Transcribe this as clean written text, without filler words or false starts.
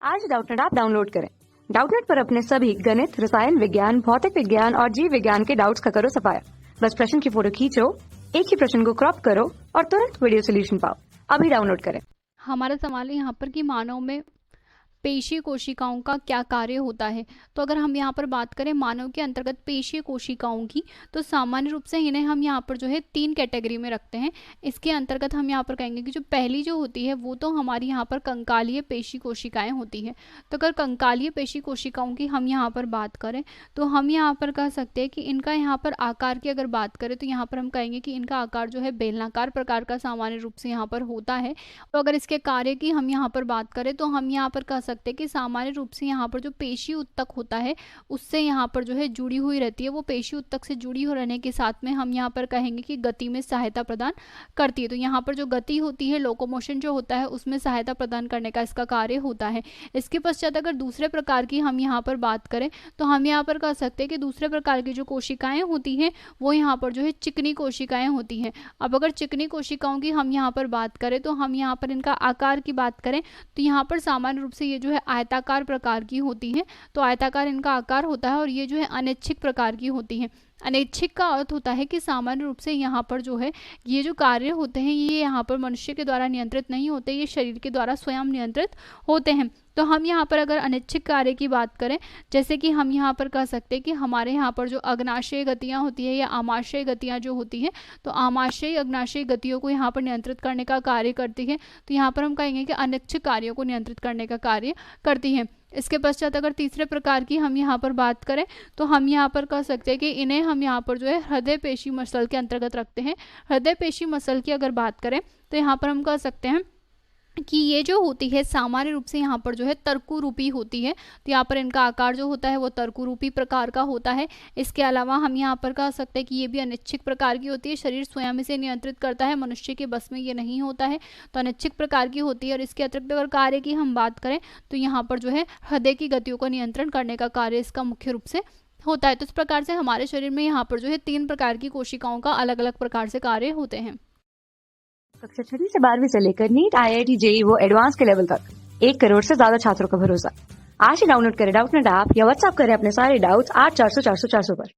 आज Doubtnut app download करें। Doubtnut पर अपने सभी गणित, रसायन विज्ञान, भौतिक विज्ञान और जीव विज्ञान के डाउट्स का करो सफाया। बस प्रश्न की फोटो खींचो, एक ही प्रश्न को क्रॉप करो और तुरंत वीडियो सोल्यूशन पाओ। अभी डाउनलोड करें। हमारा सवाल है यहाँ पर कि मानव में पेशीय कोशिकाओं का क्या कार्य होता है। तो अगर हम यहाँ पर बात करें मानव के अंतर्गत पेशीय कोशिकाओं की, तो सामान्य रूप से इन्हें हम यहाँ पर जो है 3 कैटेगरी में रखते हैं। इसके अंतर्गत हम यहाँ पर कहेंगे कि जो पहली जो होती है वो तो हमारी यहाँ पर कंकालीय पेशी कोशिकाएं होती है। तो अगर कंकालीय पेशी कोशिकाओं की हम यहाँ पर बात करें तो हम यहाँ पर कह सकते हैं कि इनका यहाँ पर आकार की अगर बात करें तो यहाँ पर हम कहेंगे कि इनका आकार जो है बेलनाकार प्रकार का सामान्य रूप से यहाँ पर होता है। तो अगर इसके कार्य की हम यहाँ पर बात करें तो हम यहाँ पर कह सकते हैं कि सामान्य रूप से यहाँ पर जो पेशी उत्तक होता है उससे यहाँ पर जो है जुड़ी हुई रहती है। वो पेशी उत्तक से जुड़ी हो रहने के साथ में हम यहाँ पर कहेंगे कि गति में सहायता प्रदान करती है। तो यहाँ पर जो गति होती है, लोकोमोशन जो होता है, उसमें सहायता प्रदान करने का इसका कार्य होता है। इसके पश्चात अगर दूसरे प्रकार की हम यहाँ पर बात करें तो हम यहाँ पर कह सकते हैं कि दूसरे प्रकार की जो कोशिकाएं होती हैं वो यहाँ पर जो है चिकनी कोशिकाएं होती हैं। अब अगर चिकनी कोशिकाओं की हम यहाँ पर बात करें तो हम यहाँ पर इनका आकार की बात करें तो यहाँ पर सामान्य रूप से ये जो है आयताकार प्रकार की होती हैं। तो आयताकार इनका आकार होता है और ये जो है अनैच्छिक प्रकार की होती हैं। अनैच्छिक का अर्थ होता है कि सामान्य रूप से यहाँ पर जो है ये जो कार्य होते हैं ये यहाँ पर मनुष्य के द्वारा नियंत्रित नहीं होते, ये शरीर के द्वारा स्वयं नियंत्रित होते हैं। तो हम यहाँ पर अगर अनैच्छिक कार्य की बात करें, जैसे कि हम यहाँ पर कह सकते हैं कि हमारे यहाँ पर जो अग्नाशय गतियाँ होती है या आमाशय गतियाँ जो होती हैं, तो आमाशय अग्नाशय गतियों को यहाँ पर नियंत्रित करने का कार्य करती है। तो यहाँ पर हम कहेंगे कि अनैच्छिक कार्यों को नियंत्रित करने का कार्य करती है। इसके पश्चात अगर तीसरे प्रकार की हम यहाँ पर बात करें तो हम यहाँ पर कह सकते हैं कि इन्हें हम यहाँ पर जो है हृदय पेशी मसल के अंतर्गत रखते हैं। हृदय पेशी मसल की अगर बात करें तो यहाँ पर हम कह सकते हैं कि ये जो होती है सामान्य रूप से यहाँ पर जो है तर्कु रूपी होती है। तो यहाँ पर इनका आकार जो होता है वो तर्कु रूपी प्रकार का होता है। इसके अलावा हम यहाँ पर कह सकते हैं कि ये भी अनैच्छिक प्रकार की होती है, शरीर स्वयं इसे नियंत्रित करता है, मनुष्य के बस में ये नहीं होता है, तो अनैच्छिक प्रकार की होती है। और इसके अतिरिक्त अगर कार्य की हम बात करें तो यहाँ पर जो है हृदय की गतियों का नियंत्रण करने का कार्य इसका मुख्य रूप से होता है। तो इस प्रकार से हमारे शरीर में यहाँ पर जो है 3 प्रकार की कोशिकाओं का अलग अलग प्रकार से कार्य होते हैं। कक्षा 6 से 12वीं से लेकर नीट, IIT, JEE वो एडवांस के लेवल तक 1 करोड़ से ज्यादा छात्रों का भरोसा। आज ही डाउनलोड करें डाउटनेट ऐप या व्हाट्सएप करें अपने सारे डाउट्स 8400 400 400 पर।